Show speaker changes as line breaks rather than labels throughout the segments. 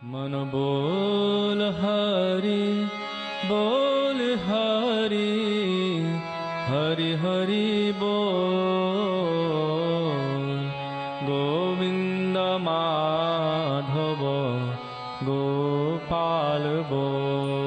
मन बोल हरि हरि हरि बोल। गोविंद माधव गोपाल बोल।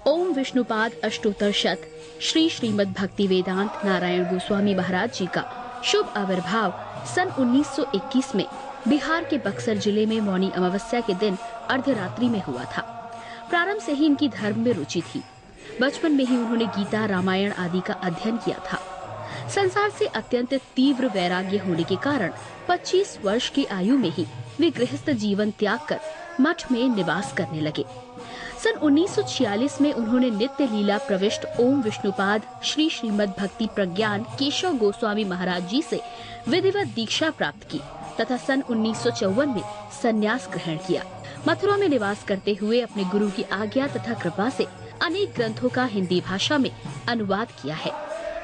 ओम विष्णुपाद अष्टोत्तर श्री श्रीमद् भक्ति वेदांत नारायण गोस्वामी महाराज जी का शुभ आविर्भाव सन 1921 में बिहार के बक्सर जिले में मौनी अमावस्या के दिन अर्धरात्रि में हुआ था। प्रारंभ से ही इनकी धर्म में रुचि थी। बचपन में ही उन्होंने गीता रामायण आदि का अध्ययन किया था। संसार से अत्यंत तीव्र वैराग्य होने के कारण 25 वर्ष की आयु में ही वे गृहस्थ जीवन त्याग कर मठ में निवास करने लगे। सन 1946 में उन्होंने नित्य लीला प्रविष्ट ओम विष्णुपाद श्री श्रीमद् भक्ति प्रज्ञान केशव गोस्वामी महाराज जी से विधिवत दीक्षा प्राप्त की तथा सन 1954 में संन्यास ग्रहण किया। मथुरा में निवास करते हुए अपने गुरु की आज्ञा तथा कृपा से अनेक ग्रंथों का हिंदी भाषा में अनुवाद किया है।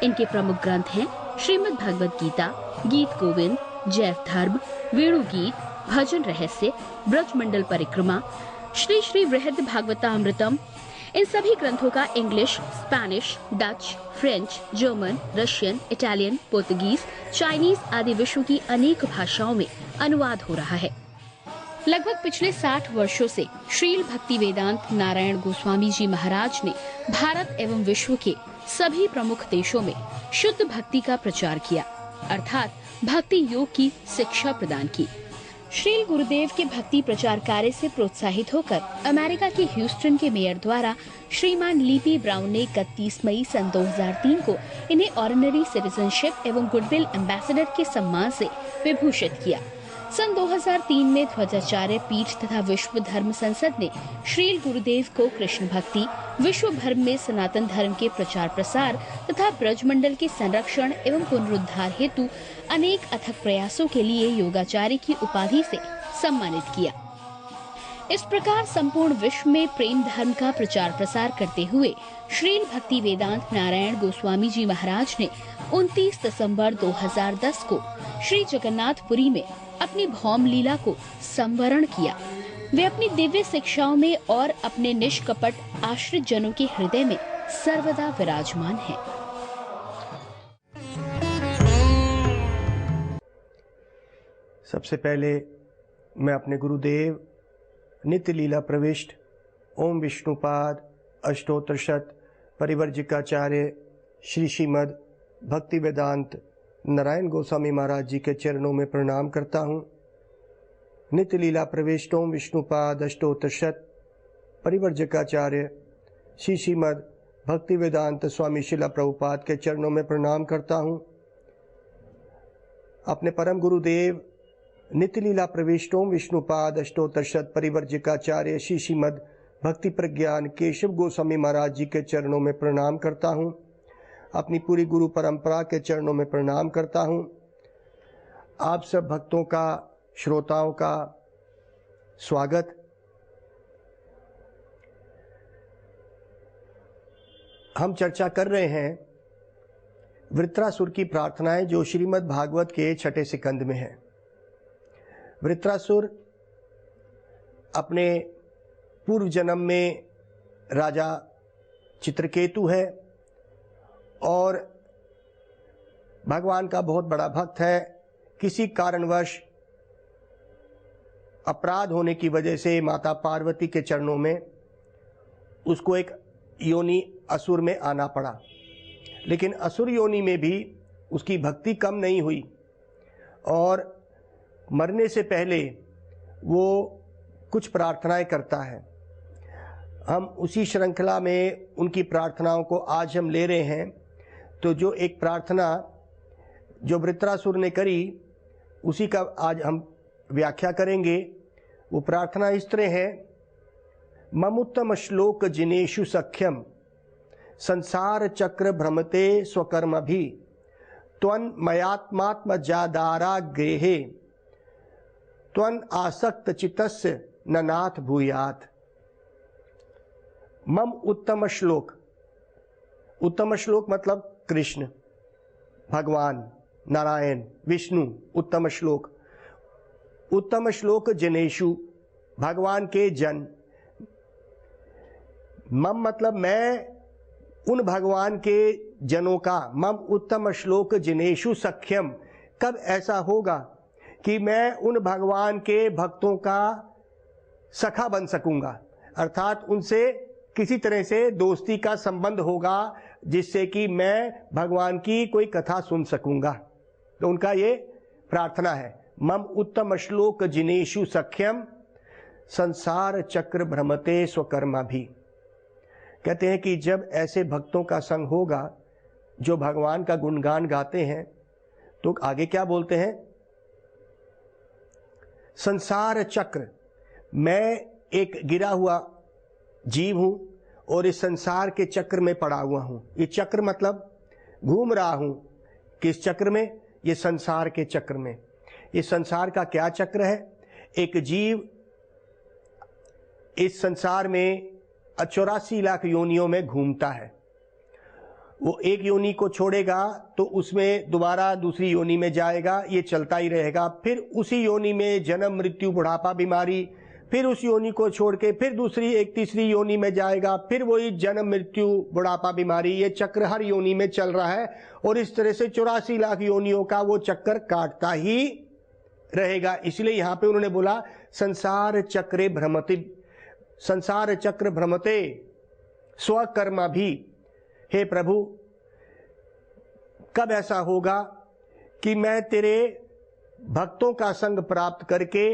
इनके प्रमुख ग्रंथ हैं श्रीमद् भगवद गीता, गीत गोविंद, जैव धर्म, वेणु गीत, भजन रहस्य, ब्रजमंडल परिक्रमा, श्री श्री वृहद भागवतामृतम। इन सभी ग्रंथों का English, Spanish, Dutch, French, German, Russian, Italian, Portuguese, Chinese आदि विश्व की अनेक भाषाओं में अनुवाद हो रहा है। लगभग पिछले 60 वर्षों से श्रील भक्ति वेदांत नारायण गोस्वामी जी महाराज ने भारत एवं विश्व के सभी प्रमुख देशों में शुद्ध भक्ति का प्रचार किया, अर्थात भक्ति योग की शिक्षा प्रदान की। श्रील गुरुदेव के भक्ति प्रचार कार्य से प्रोत्साहित होकर अमेरिका के ह्यूस्टन के मेयर द्वारा श्रीमान लीपी ब्राउन ने 31 मई सन 2003 को इन्हें ऑर्डिनरी सिटीजनशिप एवं गुडविल एम्बेसडर के सम्मान से विभूषित किया। सन 2003 में ध्वजाचार्य पीठ तथा विश्व धर्म संसद ने श्रील गुरुदेव को कृष्ण भक्ति, विश्व भर में सनातन धर्म के प्रचार प्रसार तथा ब्रजमंडल के संरक्षण एवं पुनरुद्धार हेतु अनेक अथक प्रयासों के लिए योगाचार्य की उपाधि से सम्मानित किया। इस प्रकार संपूर्ण विश्व में प्रेम धर्म का प्रचार प्रसार करते हुए श्रील भक्ति वेदांत नारायण गोस्वामी जी महाराज ने 29 दिसंबर 2010 को श्री जगन्नाथपुरी में अपनी भौम लीला को संवरण किया। वे अपनी दिव्य शिक्षाओं में और अपने निष्कपट आश्रित जनों के हृदय में सर्वदा विराजमान हैं।
सबसे पहले मैं अपने गुरुदेव नित्य लीला प्रविष्ट ओम विष्णुपाद अष्टोत्तर परिवर्जिकाचार्य श्री श्रीमद् भक्ति वेदांत नारायण गोस्वामी महाराज जी के चरणों में प्रणाम करता हूँ। नित्य लीला प्रविष्ट ओम विष्णुपाद अष्टोत्तर परिवर्जिकाचार्य श्री श्रीमद् भक्ति वेदांत स्वामी शिला प्रभुपाद के चरणों में प्रणाम करता हूँ। अपने परम गुरुदेव नित्य लीला प्रविष्ट ओम विष्णुपाद अष्टोत्तर परिवर्जिकाचार्य श्री श्रीमद् भक्ति प्रज्ञान केशव गोस्वामी महाराज जी के चरणों में प्रणाम करता हूँ। अपनी पूरी गुरु परंपरा के चरणों में प्रणाम करता हूँ। आप सब भक्तों का, श्रोताओं का स्वागत। हम चर्चा कर रहे हैं वृत्रासुर की प्रार्थनाएं जो श्रीमद् भागवत के 6ठे स्कंद में है। वृत्रासुर अपने पूर्व जन्म में राजा चित्रकेतु है और भगवान का बहुत बड़ा भक्त है। किसी कारणवश अपराध होने की वजह से माता पार्वती के चरणों में उसको एक योनि असुर में आना पड़ा, लेकिन असुर योनि में भी उसकी भक्ति कम नहीं हुई और मरने से पहले वो कुछ प्रार्थनाएं करता है। हम उसी श्रृंखला में उनकी प्रार्थनाओं को आज हम ले रहे हैं। तो जो एक प्रार्थना जो वृत्रासुर ने करी उसी का आज हम व्याख्या करेंगे वो प्रार्थना इस तरह है, ममुत्तम श्लोक जिनेषु सख्यम संसार चक्र भ्रमते स्वकर्म भी त्वन मयात्मात्म जादारा गृहे त्वन आसक्त चित्तस्य ननाथ भूयात। मम उत्तम श्लोक, उत्तम श्लोक मतलब कृष्ण, भगवान, नारायण, विष्णु, उत्तम श्लोक। उत्तम श्लोक जनेषु, भगवान के जन। मम मतलब मैं उन भगवान के जनों का, मम उत्तम श्लोक जनेषु सख्यम। कब ऐसा होगा कि मैं उन भगवान के भक्तों का सखा बन सकूंगा, अर्थात उनसे किसी तरह से दोस्ती का संबंध होगा जिससे कि मैं भगवान की कोई कथा सुन सकूंगा। तो उनका ये प्रार्थना है, मम उत्तम श्लोक जिनेषु सख्यम संसार चक्र भ्रमते स्वकर्मा भी। कहते हैं कि जब ऐसे भक्तों का संग होगा जो भगवान का गुणगान गाते हैं, तो आगे क्या बोलते हैं, संसार चक्र, मैं एक गिरा हुआ जीव हूं और इस संसार के चक्र में पड़ा हुआ हूं। ये चक्र मतलब घूम रहा हूं, किस चक्र में, ये संसार के चक्र में। ये संसार का क्या चक्र है, एक जीव इस संसार में 84 लाख योनियों में घूमता है। वो एक योनि को छोड़ेगा तो उसमें दोबारा दूसरी योनि में जाएगा, ये चलता ही रहेगा। फिर उसी योनि में जन्म मृत्यु बुढ़ापा बीमारी, फिर उस योनि को छोड़ के फिर दूसरी एक तीसरी योनि में जाएगा, फिर वही जन्म मृत्यु बुढ़ापा बीमारी। ये चक्र हर योनि में चल रहा है और इस तरह से 84 लाख योनियों का वो चक्कर काटता ही रहेगा। इसलिए यहां पे उन्होंने बोला संसार चक्रे भ्रमति, संसार चक्र भ्रमते स्वकर्मा भी। हे प्रभु, कब ऐसा होगा कि मैं तेरे भक्तों का संग प्राप्त करके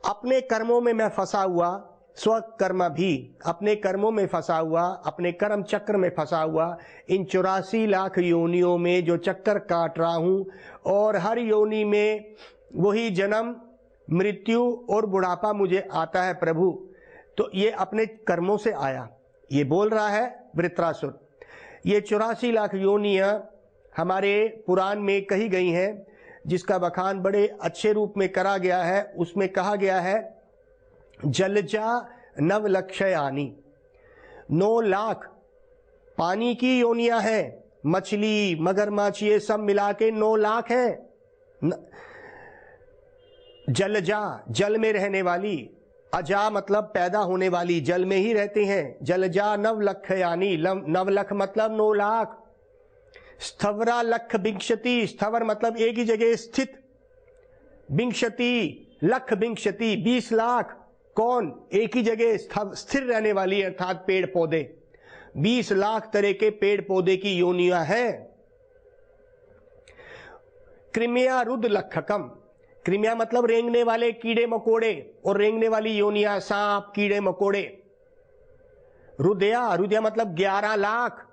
अपने कर्मों में मैं फंसा हुआ, स्वकर्म भी, अपने कर्मों में फंसा हुआ, अपने कर्म चक्र में फंसा हुआ, इन 84 लाख योनियों में जो चक्कर काट रहा हूं और हर योनि में वही जन्म मृत्यु और बुढ़ापा मुझे आता है प्रभु। तो ये अपने कर्मों से आया, ये बोल रहा है वृत्रासुर। ये 84 लाख योनियां हमारे पुराण में कही गई हैं, जिसका बखान बड़े अच्छे रूप में करा गया है। उसमें कहा गया है जलजा नवलक्षयानी, 9 लाख पानी की योनियां हैं, मछली मगरमच्छ ये सब मिला के 9 लाख है। जलजा, जल में रहने वाली, अजा मतलब पैदा होने वाली, जल में ही रहते हैं। जलजा नवलक्षयानी, नवलख मतलब 9 लाख। स्थवरा लख विंशति, स्थवर मतलब एक ही जगह स्थित, विंशति लख विंशति 20 लाख। कौन, एक ही जगह स्थिर रहने वाली, अर्थात पेड़ पौधे। 20 लाख तरह के पेड़ पौधे की योनियां हैं। कृम्या रुद लखकम, कृम्या मतलब रेंगने वाले कीड़े मकोड़े, और रेंगने वाली योनियां सांप कीड़े मकोड़े। रुदया, रुदया मतलब 11 लाख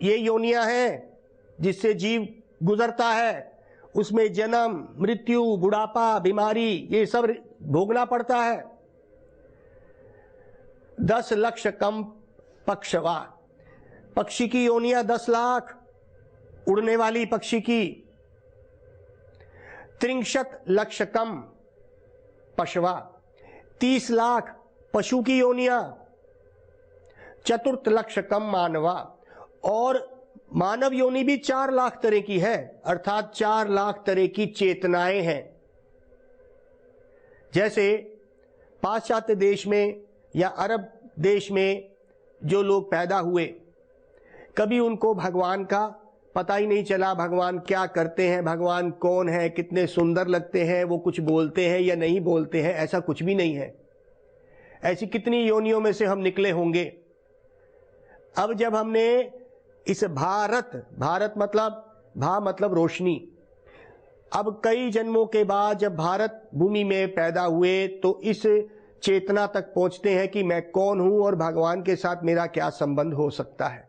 ये योनियां हैं जिससे जीव गुजरता है। उसमें जन्म मृत्यु बुढ़ापा बीमारी ये सब भोगना पड़ता है। 10 लक्ष कम पक्षवा, पक्षी की योनियां 10 लाख, उड़ने वाली पक्षी की। 63 लक्ष कम पशवा, 30 लाख पशु की योनियां। 4 लक्ष कम मानवा, और मानव योनि भी 4 लाख तरह की है, अर्थात 4 लाख तरह की चेतनाएं हैं। जैसे पाश्चात्य देश में या अरब देश में जो लोग पैदा हुए, कभी उनको भगवान का पता ही नहीं चला, भगवान क्या करते हैं, भगवान कौन है, कितने सुंदर लगते हैं, वो कुछ बोलते हैं या नहीं बोलते हैं, ऐसा कुछ भी नहीं है। ऐसी कितनी योनियों में से हम निकले होंगे। अब जब हमने इस भारत, भारत मतलब भा मतलब रोशनी, अब कई जन्मों के बाद जब भारत भूमि में पैदा हुए तो इस चेतना तक पहुंचते हैं कि मैं कौन हूं और भगवान के साथ मेरा क्या संबंध हो सकता है।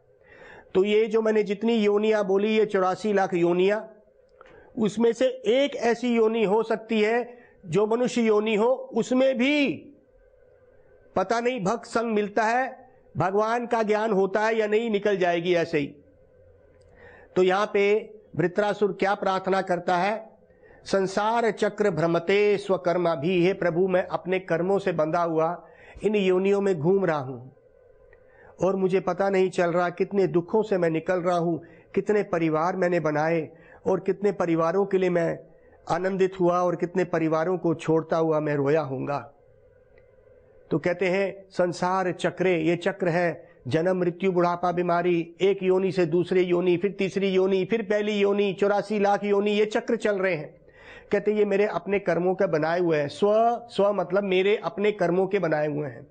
तो ये जो मैंने जितनी योनियां बोली, ये 84 लाख योनियां, उसमें से एक ऐसी योनि हो सकती है जो मनुष्य योनि हो उसमें भी पता नहीं भक्त संग मिलता है, भगवान का ज्ञान होता है या नहीं, निकल जाएगी ऐसे ही। तो यहां पे वृत्रासुर क्या प्रार्थना करता है? संसार चक्र भ्रमते स्वकर्मा भी, हे प्रभु मैं अपने कर्मों से बंधा हुआ इन योनियों में घूम रहा हूं और मुझे पता नहीं चल रहा कितने दुखों से मैं निकल रहा हूं, कितने परिवार मैंने बनाए और कितने परिवारों के लिए मैं आनंदित हुआ और कितने परिवारों को छोड़ता हुआ मैं रोया हूंगा। तो कहते हैं संसार चक्रे, ये चक्र है, जन्म मृत्यु बुढ़ापा बीमारी, एक योनि से दूसरी योनि, फिर तीसरी योनि, फिर पहली योनि, 84 लाख योनि, ये चक्र चल रहे हैं। कहते ये मेरे अपने कर्मों के बनाए हुए हैं। स्व मतलब मेरे अपने कर्मों के बनाए हुए हैं।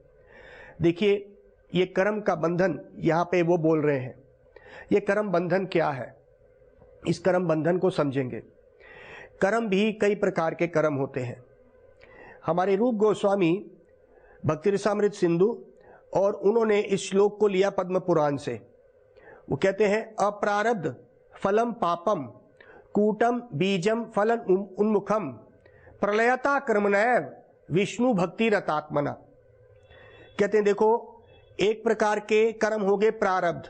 देखिए ये कर्म का बंधन यहां पे वो बोल रहे हैं। ये कर्म बंधन क्या है, इस कर्म बंधन को समझेंगे। कर्म भी कई प्रकार के कर्म होते हैं। हमारे रूप गोस्वामी भक्ति रसामृत सिंधु, और उन्होंने इस श्लोक को लिया पद्म पुराण से। वो कहते हैं अप्रारब्ध फलम पापम कूटम बीजम फलन उन्मुखम प्रलयता कर्मनैव विष्णु भक्ति रतात्मना। कहते हैं देखो एक प्रकार के कर्म हो गए प्रारब्ध।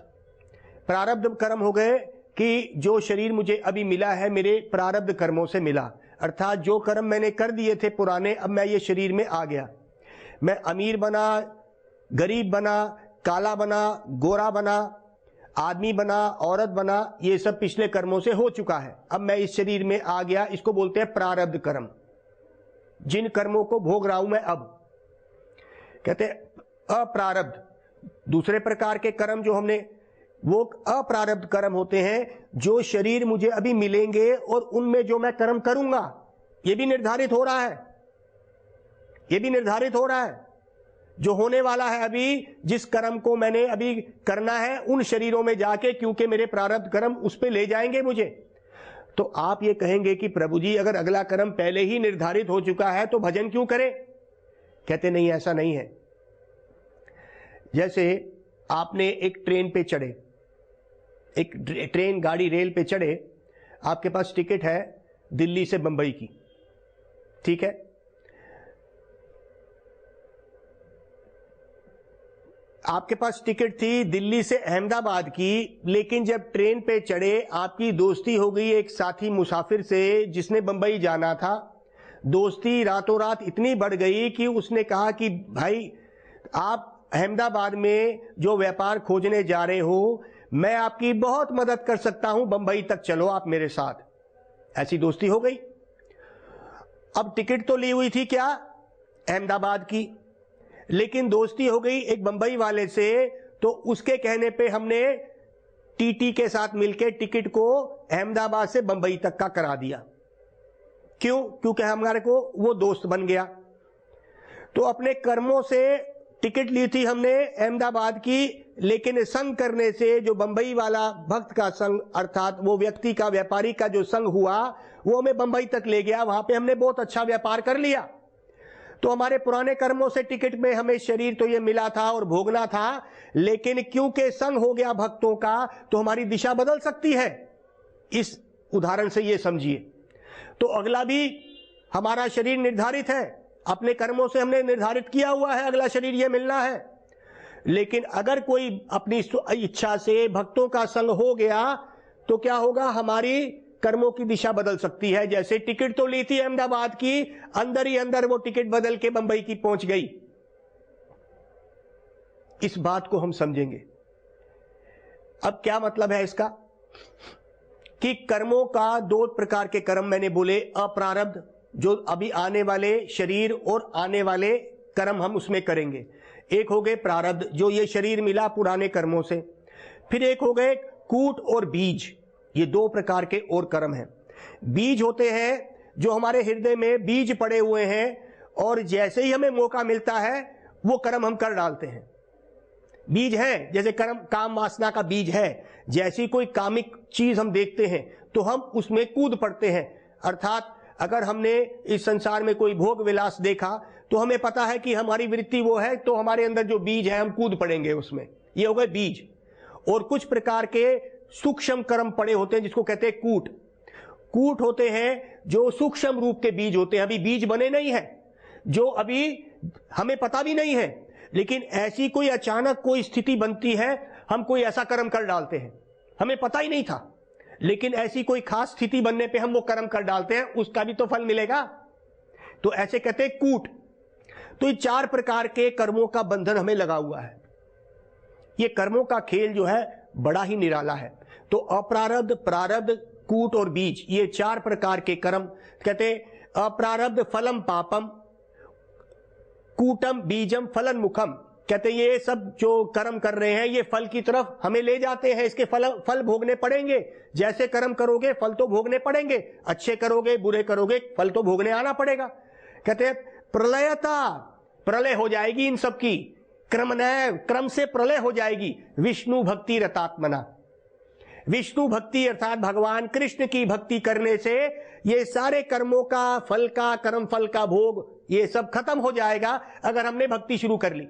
प्रारब्ध कर्म हो गए कि जो शरीर मुझे अभी मिला है मेरे प्रारब्ध कर्मों से मिला, अर्थात जो कर्म मैंने कर दिए थे पुराने, अब मैं ये शरीर में आ गया। मैं अमीर बना, गरीब बना, काला बना, गोरा बना, आदमी बना, औरत बना, ये सब पिछले कर्मों से हो चुका है। अब मैं इस शरीर में आ गया, इसको बोलते हैं प्रारब्ध कर्म। जिन कर्मों को भोग रहा हूं मैं अब, कहते हैं अप्रारब्ध। दूसरे प्रकार के कर्म जो हमने, वो अप्रारब्ध कर्म होते हैं जो शरीर मुझे अभी मिलेंगे और उनमें जो मैं कर्म करूंगा ये भी निर्धारित हो रहा है, ये भी निर्धारित हो रहा है जो होने वाला है अभी, जिस कर्म को मैंने अभी करना है उन शरीरों में जाके, क्योंकि मेरे प्रारब्ध कर्म उस पे ले जाएंगे मुझे। तो आप ये कहेंगे कि प्रभु जी अगर अगला कर्म पहले ही निर्धारित हो चुका है तो भजन क्यों करें? कहते नहीं, ऐसा नहीं है। जैसे आपने एक ट्रेन पे चढ़े, एक ट्रेन गाड़ी रेल पे चढ़े, आपके पास टिकट है दिल्ली से बंबई की, ठीक है। आपके पास टिकट थी दिल्ली से अहमदाबाद की, लेकिन जब ट्रेन पे चढ़े आपकी दोस्ती हो गई एक साथी मुसाफिर से जिसने बंबई जाना था। दोस्ती रातों रात इतनी बढ़ गई कि उसने कहा कि भाई आप अहमदाबाद में जो व्यापार खोजने जा रहे हो, मैं आपकी बहुत मदद कर सकता हूं, बंबई तक चलो आप मेरे साथ। ऐसी दोस्ती हो गई। अब टिकट तो ली हुई थी क्या, अहमदाबाद की, लेकिन दोस्ती हो गई एक बंबई वाले से, तो उसके कहने पे हमने टीटी के साथ मिलकर टिकट को अहमदाबाद से बंबई तक का करा दिया। क्यों? क्योंकि हमारे को वो दोस्त बन गया। तो अपने कर्मों से टिकट ली थी हमने अहमदाबाद की, लेकिन संग करने से जो बंबई वाला भक्त का संग, अर्थात वो व्यक्ति का, व्यापारी का जो संग हुआ, वो हमें बंबई तक ले गया। वहां पे हमने बहुत अच्छा व्यापार कर लिया। तो हमारे पुराने कर्मों से टिकट में हमें शरीर तो ये मिला था और भोगना था, लेकिन क्योंकि संग हो गया भक्तों का, तो हमारी दिशा बदल सकती है। इस उदाहरण से ये समझिए। तो अगला भी हमारा शरीर निर्धारित है, अपने कर्मों से हमने निर्धारित किया हुआ है अगला शरीर ये मिलना है। लेकिन अगर कोई अपनी इच्छा से भक्तों का संग हो गया तो क्या होगा, हमारी कर्मों की दिशा बदल सकती है। जैसे टिकट तो ली थी अहमदाबाद की, अंदर ही अंदर वो टिकट बदल के बंबई की पहुंच गई। इस बात को हम समझेंगे। अब क्या मतलब है इसका, कि कर्मों का दो प्रकार के कर्म मैंने बोले, अप्रारब्ध जो अभी आने वाले शरीर और आने वाले कर्म हम उसमें करेंगे। एक हो गए प्रारब्ध जो ये शरीर मिला पुराने कर्मों से, फिर एक हो गए कूट और बीज, ये दो प्रकार के और कर्म हैं। बीज होते हैं जो हमारे हृदय में बीज पड़े हुए हैं और जैसे ही हमें मौका मिलता है वो कर्म हम कर डालते हैं। बीज है, जैसे कर्म काम वासना का बीज है। जैसी कोई कामिक चीज हम देखते हैं तो हम उसमें कूद पड़ते हैं। अर्थात अगर हमने इस संसार में कोई भोग विलास देखा तो हमें पता है कि हमारी वृत्ति वो है, तो हमारे अंदर जो बीज है हम कूद पड़ेंगे उसमें। ये हो गए बीज। और कुछ प्रकार के सूक्ष्म कर्म पड़े होते हैं जिसको कहते हैं कूट। कूट होते हैं जो सूक्ष्म रूप के बीज होते हैं, अभी बीज बने नहीं है, जो अभी हमें पता भी नहीं है, लेकिन ऐसी कोई अचानक कोई स्थिति बनती है, हम कोई ऐसा कर्म कर डालते हैं, हमें पता ही नहीं था, लेकिन ऐसी कोई खास स्थिति बनने पे हम वो कर्म कर डालते हैं, उसका भी तो फल मिलेगा। तो ऐसे कहते हैं कूट। तो ये 4 प्रकार के कर्मों का बंधन हमें लगा हुआ है। ये कर्मों का खेल जो है बड़ा ही निराला है। तो अप्रारब्ध, प्रारब्ध, कूट और बीज, ये 4 प्रकार के कर्म कहते हैं। अप्रारब्ध फलम पापम, कूटम बीजम फलन मुखम, कहते हैं ये सब जो कर्म कर रहे हैं ये फल की तरफ हमें ले जाते हैं, इसके फल भोगने पड़ेंगे। जैसे कर्म करोगे फल तो भोगने पड़ेंगे, अच्छे करोगे बुरे करोगे फल तो भोगने आना पड़ेगा। कहते हैं प्रलयता, प्रलय हो जाएगी इन सब की, क्रमनैव, क्रम से प्रलय हो जाएगी। विष्णु भक्ति रतात्मना, विष्णु भक्ति अर्थात भगवान कृष्ण की भक्ति करने से ये सारे कर्मों का फल का, कर्म फल का भोग ये सब खत्म हो जाएगा अगर हमने भक्ति शुरू कर ली।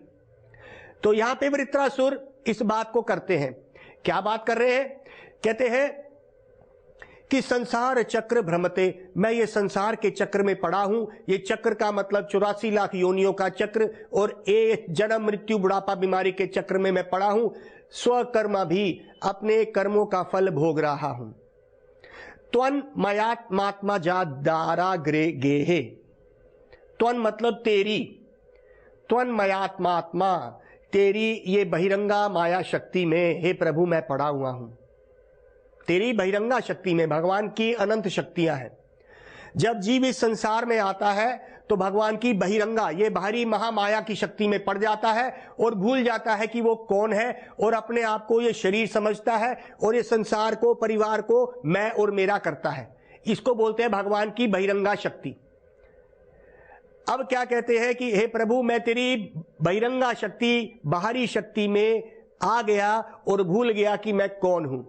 तो यहां पे वृत्रासुर इस बात को करते हैं। क्या बात कर रहे हैं? कहते हैं कि संसार चक्र भ्रमते, मैं ये संसार के चक्र में पड़ा हूं। ये चक्र का मतलब 84 लाख योनियों का चक्र, और ये जन्म मृत्यु बुढ़ापा बीमारी के चक्र में मैं पड़ा हूं। स्वकर्मा भी, अपने कर्मों का फल भोग रहा हूं। त्वन मयात्मात्मा जा दारा ग्रे गेहे, त्वन मतलब तेरी, त्वन मयात्मात्मा, तेरी ये बहिरंगा माया शक्ति में हे प्रभु मैं पड़ा हुआ हूं। तेरी बहिरंगा शक्ति में, भगवान की अनंत शक्तियां हैं। जब जीव इस संसार में आता है तो भगवान की बहिरंगा, ये बाहरी महामाया की शक्ति में पड़ जाता है और भूल जाता है कि वो कौन है, और अपने आप को ये शरीर समझता है और ये संसार को, परिवार को मैं और मेरा करता है। इसको बोलते हैं भगवान की बहिरंगा शक्ति। अब क्या कहते हैं कि हे प्रभु मैं तेरी बहिरंगा शक्ति, बाहरी शक्ति में आ गया और भूल गया कि मैं कौन हूं।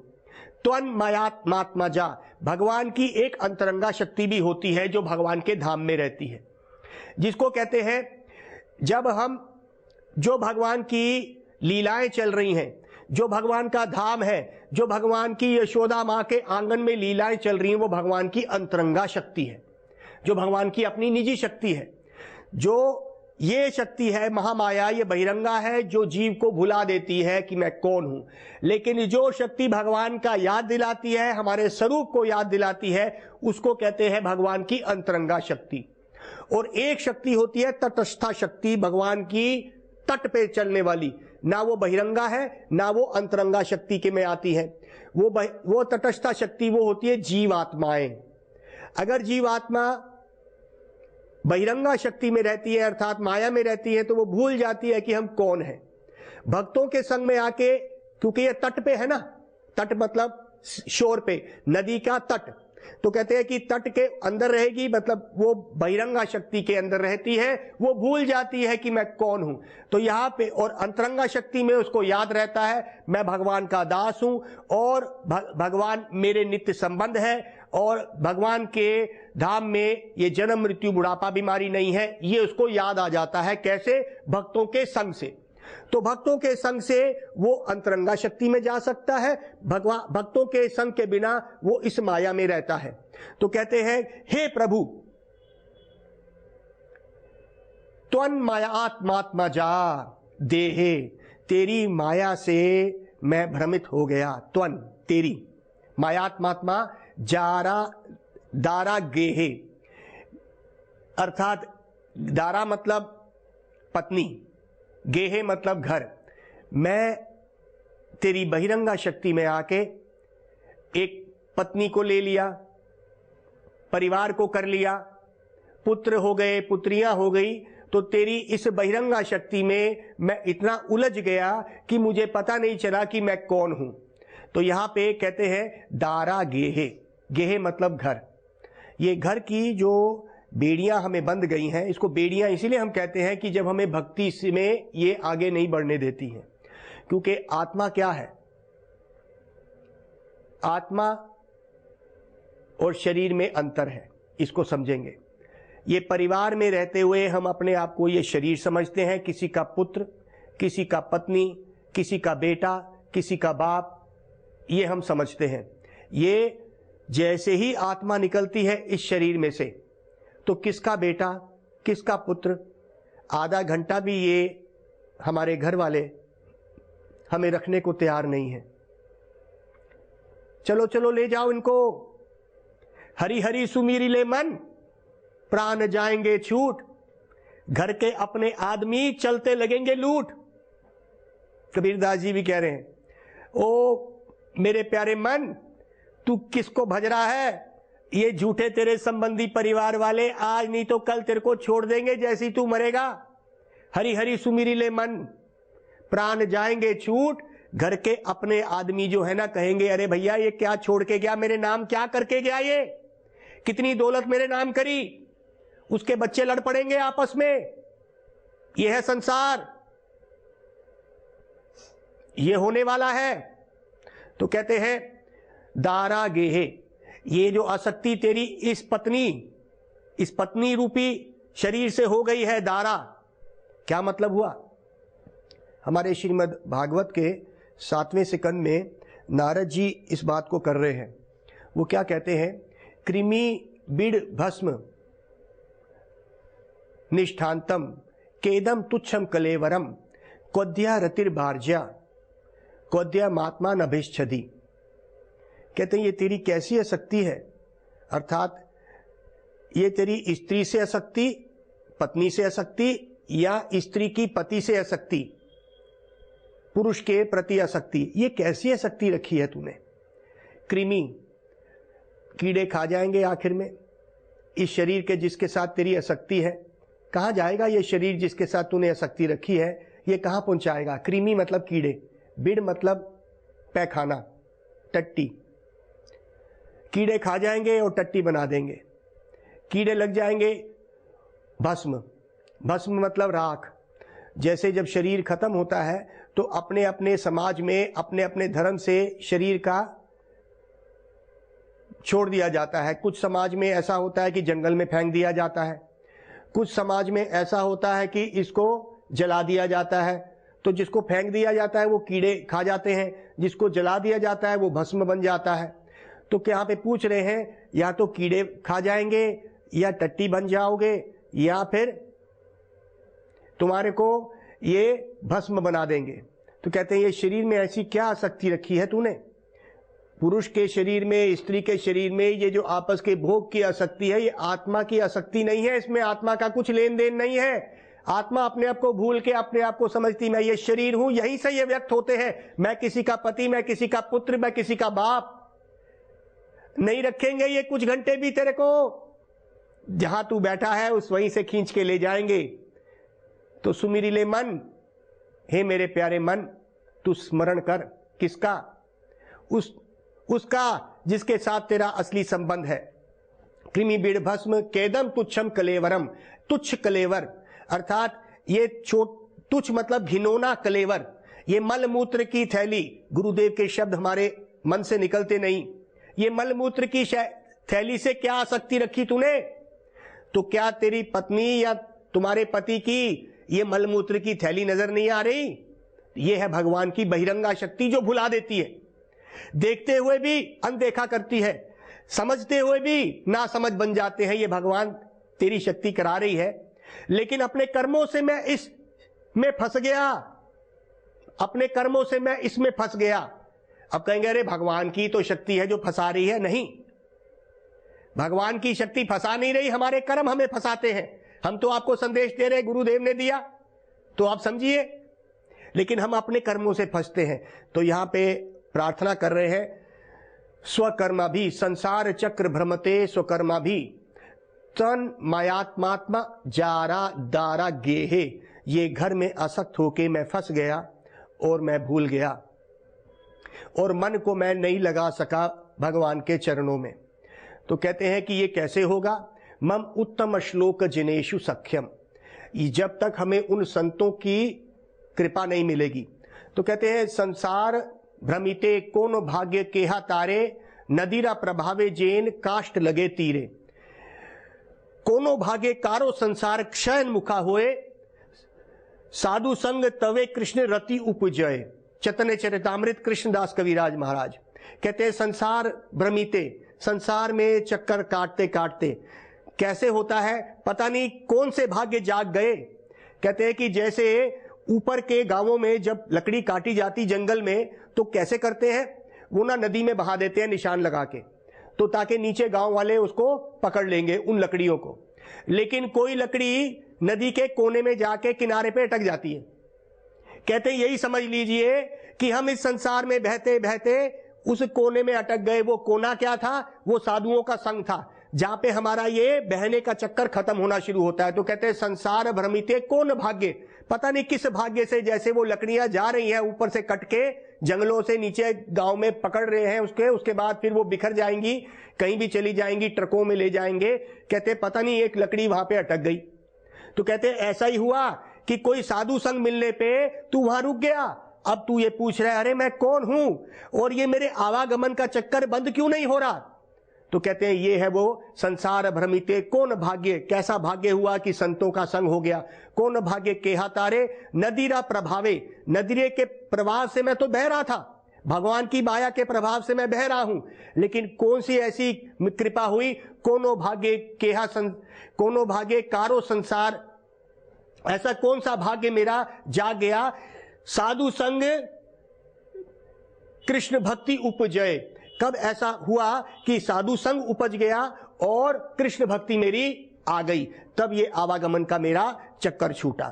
त्वन मयात्मात्मा जा, भगवान की एक अंतरंगा शक्ति भी होती है जो भगवान के धाम में रहती है, जिसको कहते हैं जब हम, जो भगवान की लीलाएं चल रही हैं, जो भगवान का धाम है, जो भगवान की यशोदा मां के आंगन में लीलाएं चल रही हैं, वो भगवान की अंतरंगा शक्ति है, जो भगवान की अपनी निजी शक्ति है। जो ये शक्ति है महामाया, ये बहिरंगा है जो जीव को भुला देती है कि मैं कौन हूं। लेकिन जो शक्ति भगवान का याद दिलाती है, हमारे स्वरूप को याद दिलाती है, उसको कहते हैं भगवान की अंतरंगा शक्ति। और एक शक्ति होती है तटस्था शक्ति, भगवान की तट पे चलने वाली, ना वो बहिरंगा है ना वो अंतरंगा शक्ति के में आती है। वो तटस्था शक्ति वो होती है जीवात्माएं। अगर जीवात्मा बहिरंगा शक्ति में रहती है अर्थात माया में रहती है तो वो भूल जाती है कि हम कौन हैं। भक्तों के संग में आके, क्योंकि ये तट पे है ना, तट मतलब शोर पे, नदी का तट, तो कहते हैं कि तट के अंदर रहेगी, मतलब वो बहिरंगा शक्ति के अंदर रहती है, वो भूल जाती है कि मैं कौन हूं। तो यहाँ पे, और अंतरंगा शक्ति में उसको याद रहता है मैं भगवान का दास हूं और भगवान मेरे नित्य संबंध है, और भगवान के धाम में ये जन्म मृत्यु बुढ़ापा बीमारी नहीं है, ये उसको याद आ जाता है। कैसे? भक्तों के संग से। तो भक्तों के संग से वो अंतरंगा शक्ति में जा सकता है, भक्तों के संग के बिना वो इस माया में रहता है। तो कहते हैं हे प्रभु त्वन मायात्मात्मा जा देहे, तेरी माया से मैं भ्रमित हो गया। त्वन तेरी, मायात्मात्मा जारा दारा गेहे, अर्थात दारा मतलब पत्नी, गेहे मतलब घर। मैं तेरी बहिरंगा शक्ति में आके एक पत्नी को ले लिया, परिवार को कर लिया, पुत्र हो गए, पुत्रियां हो गई, तो तेरी इस बहिरंगा शक्ति में मैं इतना उलझ गया कि मुझे पता नहीं चला कि मैं कौन हूं। तो यहां पे कहते हैं दारा गेहे, गेहे मतलब घर। ये घर की जो बेड़ियां हमें बंध गई हैं, इसको बेड़ियां इसीलिए हम कहते हैं कि जब हमें भक्ति में ये आगे नहीं बढ़ने देती हैं, क्योंकि आत्मा क्या है? आत्मा और शरीर में अंतर है, इसको समझेंगे। ये परिवार में रहते हुए हम अपने आप को ये शरीर समझते हैं, किसी का पुत्र, किसी का पत्नी, किसी का बेटा, किसी का बाप, ये हम समझते हैं। ये जैसे ही आत्मा निकलती है इस शरीर में से, तो किसका बेटा, किसका पुत्र, आधा घंटा भी ये हमारे घर वाले हमें रखने को तैयार नहीं है। चलो चलो ले जाओ इनको, हरी हरी सुमीरी ले मन, प्राण जाएंगे छूट, घर के अपने आदमी चलते लगेंगे लूट। कबीरदास जी भी कह रहे हैं, ओ मेरे प्यारे मन, तू किसको भज रहा है? ये झूठे तेरे संबंधी परिवार वाले आज नहीं तो कल तेरे को छोड़ देंगे जैसी तू मरेगा। हरी हरी सुमीरी ले मन, प्राण जाएंगे छूट, घर के अपने आदमी जो है ना कहेंगे, अरे भैया ये क्या छोड़ के गया, मेरे नाम क्या करके गया, ये कितनी दौलत मेरे नाम करी। उसके बच्चे लड़ पड़ेंगे आपस में। यह है संसार, ये होने वाला है। तो कहते हैं दारा गेहे, ये जो आसक्ति तेरी इस पत्नी रूपी शरीर से हो गई है दारा। क्या मतलब हुआ? हमारे श्रीमद् भागवत के 7वें स्कंद में नारद जी इस बात को कर रहे हैं। वो क्या कहते हैं? कृमि बिड़ भस्म निष्ठांतम केदम तुच्छम कलेवरम क्वद्या रतिर्भार्ज्या क्वद्या महात्मा नभिष्छति। कहते हैं ये तेरी कैसी आसक्ति है, अर्थात ये तेरी स्त्री से आसक्ति, पत्नी से आसक्ति, या स्त्री की पति से आसक्ति, पुरुष के प्रति आसक्ति, ये कैसी आसक्ति रखी है तूने? कृमि, कीड़े खा जाएंगे आखिर में इस शरीर के जिसके साथ तेरी आसक्ति है। कहाँ जाएगा ये शरीर जिसके साथ तूने आसक्ति रखी है, ये कहाँ पहुंचाएगा? कृमि मतलब कीड़े, बिड़ मतलब पैखाना, टट्टी। कीड़े खा जाएंगे और टट्टी बना देंगे। कीड़े लग जाएंगे, भस्म, भस्म मतलब राख। जैसे जब शरीर खत्म होता है तो अपने अपने समाज में अपने अपने धर्म से शरीर का छोड़ दिया जाता है। कुछ समाज में ऐसा होता है कि जंगल में फेंक दिया जाता है, कुछ समाज में ऐसा होता है कि इसको जला दिया जाता है। तो जिसको फेंक दिया जाता है वो कीड़े खा जाते हैं, जिसको जला दिया जाता है वो भस्म बन जाता है। तो क्या यहाँ पे पूछ रहे हैं, या तो कीड़े खा जाएंगे या टट्टी बन जाओगे, या फिर तुम्हारे को ये भस्म बना देंगे। तो कहते हैं ये शरीर में ऐसी क्या आसक्ति रखी है तूने? पुरुष के शरीर में, स्त्री के शरीर में ये जो आपस के भोग की आसक्ति है, ये आत्मा की आसक्ति नहीं है। इसमें आत्मा का कुछ लेन देन नहीं है। आत्मा अपने आप को भूल के अपने आप को समझती मैं ये शरीर हूं, यहीं से ये व्यक्त होते हैं। मैं किसी का पति, मैं किसी का पुत्र, मैं किसी का बाप। नहीं रखेंगे ये कुछ घंटे भी तेरे को, जहां तू बैठा है उस वहीं से खींच के ले जाएंगे। तो सुमिरी ले मन, हे मेरे प्यारे मन, तू स्मरण कर किसका? उसका जिसके साथ तेरा असली संबंध है। कृमि बीड़ भस्म केदम तुच्छम कलेवरम, तुच्छ कलेवर अर्थात ये तुच्छ मतलब घिनौना कलेवर, ये मल मूत्र की थैली। गुरुदेव के शब्द हमारे मन से निकलते नहीं। ये मल मूत्र की थैली से क्या आसक्ति रखी तूने? तो क्या तेरी पत्नी या तुम्हारे पति की ये मलमूत्र की थैली नजर नहीं आ रही? ये है भगवान की बहिरंगा शक्ति जो भुला देती है। देखते हुए भी अनदेखा करती है, समझते हुए भी ना समझ बन जाते हैं। ये भगवान तेरी शक्ति करा रही है, लेकिन अपने कर्मों से मैं इसमें फंस गया, अपने कर्मों से मैं इसमें फंस गया। अब कहेंगे अरे भगवान की तो शक्ति है जो फंसा रही है। नहीं, भगवान की शक्ति फंसा नहीं रही, हमारे कर्म हमें फंसाते हैं। हम तो आपको संदेश दे रहे, गुरुदेव ने दिया तो आप समझिए, लेकिन हम अपने कर्मों से फंसते हैं। तो यहां पे प्रार्थना कर रहे हैं, स्वकर्मा भी संसार चक्र भ्रमते स्वकर्मा भी तन मायात्मात्मा जारा दारा गेहे। ये घर में आसक्त होके मैं फंस गया और मैं भूल गया और मन को मैं नहीं लगा सका भगवान के चरणों में। तो कहते हैं कि ये कैसे होगा? मम उत्तम श्लोक जिनेशु सख्यम, जब तक हमें उन संतों की कृपा नहीं मिलेगी। तो कहते हैं संसार भ्रमिते कोनो भाग्य केहा तारे, नदीरा प्रभावे जेन काष्ट लगे तीरे। कोनो भाग्य कारो संसार क्षयन मुखा होए, साधु संग तवे कृष्ण रति उपजय। चैतन्य चरितामृत कृष्णदास कविराज महाराज कहते हैं संसार भ्रमिते, संसार में चक्कर काटते काटते। कैसे होता है पता नहीं, कौन से भाग्य जाग गए। कहते हैं कि जैसे ऊपर के गांवों में जब लकड़ी काटी जाती जंगल में तो कैसे करते हैं, वो ना नदी में बहा देते हैं निशान लगा के, तो ताकि नीचे गांव वाले उसको पकड़ लेंगे उन लकड़ियों को। लेकिन कोई लकड़ी नदी के कोने में जाके किनारे पे अटक जाती है। कहते हैं यही समझ लीजिए कि हम इस संसार में बहते बहते उस कोने में अटक गए। वो कोना क्या था, वो साधुओं का संग था, जहां पे हमारा ये बहने का चक्कर खत्म होना शुरू होता है। तो कहते हैं संसार भ्रमिते कौन भाग्य, पता नहीं किस भाग्य से जैसे वो लकड़ियां जा रही हैं ऊपर से कट के जंगलों से नीचे गांव में पकड़ रहे हैं उसके बाद फिर वो बिखर जाएंगी, कहीं भी चली जाएंगी, ट्रकों में ले जाएंगे। कहते पता नहीं एक लकड़ी वहां पे अटक गई। तो कहते ऐसा ही हुआ कि कोई साधु संग मिलने पे तू वहां रुक गया। अब तू ये पूछ रहा है अरे मैं कौन हूं और ये मेरे आवागमन का चक्कर बंद क्यों नहीं हो रहा। तो कहते हैं ये है वो संसार भ्रमिते कौन भाग्य। कैसा भाग्य हुआ कि संतों का संग हो गया। कौन भाग्य केहा तारे नदीरा प्रभावे, नदीरे के प्रभाव से मैं तो बह रहा था, भगवान की माया के प्रभाव से मैं बह रहा हूं, लेकिन कौन सी ऐसी कृपा हुई। कोनो भाग्य केहा कोनो भाग्य कारो संसार, ऐसा कौन सा भाग्य मेरा जाग गया। साधु संग कृष्ण भक्ति उपजय, कब ऐसा हुआ कि साधु संग उपज गया और कृष्ण भक्ति मेरी आ गई, तब ये आवागमन का मेरा चक्कर छूटा।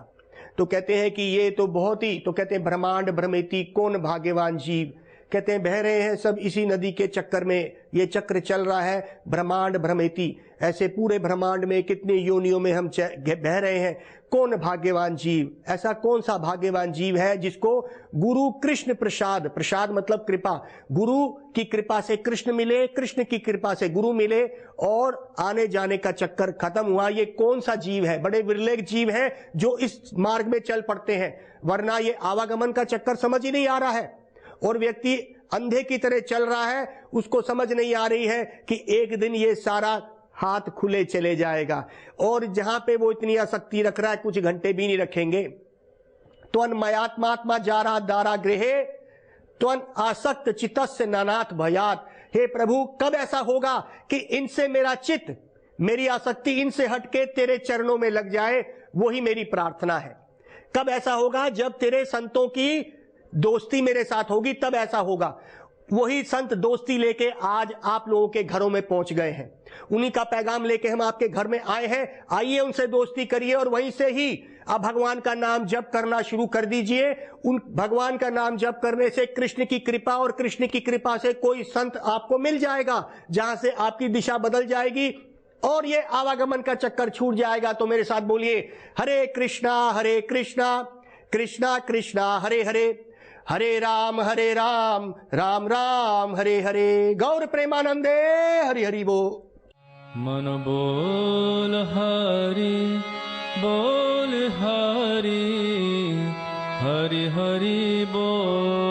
तो कहते हैं कि ये तो बहुत ही, तो कहते हैं ब्रह्मांड भ्रमेती कौन भाग्यवान जीव। कहते हैं बह रहे हैं सब इसी नदी के चक्कर में, ये चक्र चल रहा है ब्रह्मांड भ्रमेती। ऐसे पूरे ब्रह्मांड में कितने योनियों में हम बह रहे हैं। कौन भाग्यवान जीव, ऐसा कौन सा भाग्यवान जीव है जिसको गुरु कृष्ण प्रसाद, प्रसाद मतलब कृपा, गुरु की कृपा से कृष्ण मिले, कृष्ण की कृपा से गुरु मिले और आने जाने का चक्कर खत्म हुआ। ये कौन सा जीव है, बड़े विरले जीव है जो इस मार्ग में चल पड़ते हैं, वरना ये आवागमन का चक्कर समझ ही नहीं आ रहा है। और व्यक्ति अंधे की तरह चल रहा है, उसको समझ नहीं आ रही है कि एक दिन ये सारा हाथ खुले चले जाएगा। और जहां पे वो इतनी आसक्ति रख रहा है कुछ घंटे भी नहीं रखेंगे। त्वन मयात्मात्मा जारा दारा गृहे त्वन आसक्त चित्तस्य नानाथ भयात। हे प्रभु कब ऐसा होगा कि इनसे मेरा चित्त, मेरी आसक्ति इनसे हटके तेरे चरणों में लग जाए, वही मेरी प्रार्थना है। कब ऐसा होगा, जब तेरे संतों की दोस्ती मेरे साथ होगी तब ऐसा होगा। वही संत दोस्ती लेके आज आप लोगों के घरों में पहुंच गए हैं, उन्हीं का पैगाम लेके हम आपके घर में आए हैं। आइए उनसे दोस्ती करिए और वहीं से ही आप भगवान का नाम जप करना शुरू कर दीजिए। उन भगवान का नाम जप करने से कृष्ण की कृपा, और कृष्ण की कृपा से कोई संत आपको मिल जाएगा जहां से आपकी दिशा बदल जाएगी और ये आवागमन का चक्कर छूट जाएगा। तो मेरे साथ बोलिए हरे कृष्णा कृष्णा कृष्णा हरे हरे, हरे राम राम राम हरे हरे। गौर प्रेमानंदे हरि हरि बोल।
मन बोल हरि बोल हरि, हरि हरि बोल।